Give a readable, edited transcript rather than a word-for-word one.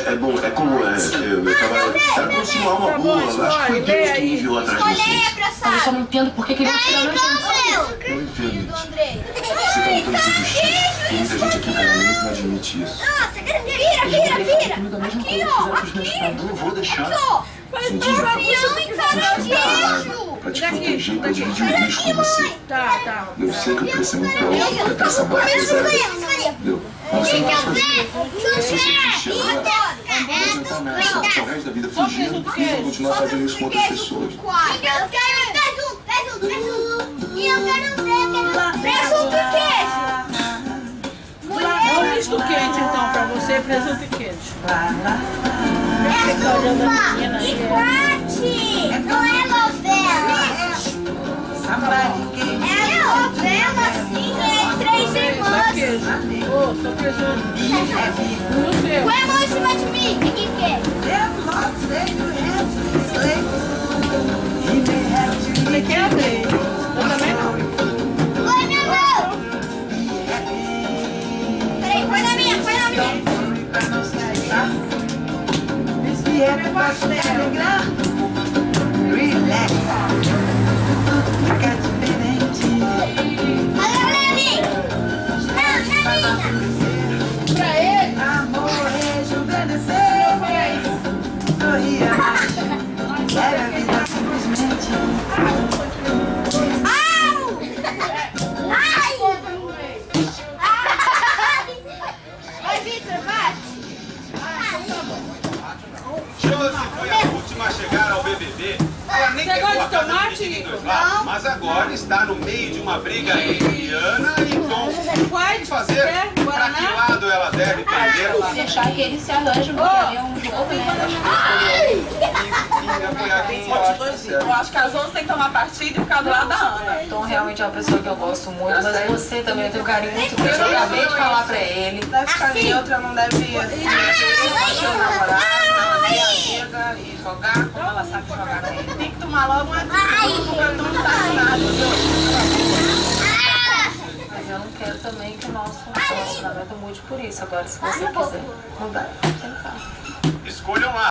é bom, é como eu tava... Era aproximar uma boa, acho que foi Deus que me enviou atrás de vocês. Mas eu só não entendo por que ele não tirou a gente. Eu entendo isso. Você tá lutando por justiça. Tem muita gente aqui em Caramento que não admite isso. Nossa, vira! Comigo a mesma coisa que fizeram com os meus pais. Eu não vou deixar. Pra te proteger, pra dividir o risco com você. Tá. Eu sei que eu queria ser muito alto, pra ter essa barra pesada. Entendeu? Mas você não vai fazer. Se você desistir agora, não vai adiantar nada. Você vai passar o resto da vida fugindo e vai continuar fazendo isso com outras pessoas. Eu quero presunto. E eu quero ver presunto e queijo. É um misto quente então pra você, presunto e queijo. É e quate! Não é novela! É novela, sim, é 3 irmãs! Só presunto. No seu. Põe a mão em cima de mim! Ninguém quer! Você quer abrir? Eu também não. Põe minha mão! Peraí, põe na minha! Olha pra mim! Não, na minha! Pra ele? Amor rejuvenesceu, sorria mais, era a vida simplesmente. Au! Ai! Vai, Vitor, bate! Josi foi a última a chegar ao BBB. Ela nem Você pegou gosta a de casa tomate, dividida em dois Nico? lados, mas agora está no meio de uma briga entre Ana e Tom. O que fazer? Quer? Para que Guaraná? lado ela deve perder? Deixar que eles se arranjam pra fazer um jogo, né? E apoiar quem pode. Eu acho que as outras têm que tomar partido e ficar do lado da Ana. Tom realmente é uma pessoa que eu gosto muito, mas você também eu tenho um carinho muito grande. Eu acabei de falar pra ele. Deve ficar neutra, não deve ser namorado, não deve amiga e jogar como ela sabe jogar com ele. Tem que tomar logo uma decisão, porque eu não tá nada. Mas eu não quero também que o nosso relacionamento mude por isso. Agora, se você quiser mudar, tem que fazer. Escolham lá.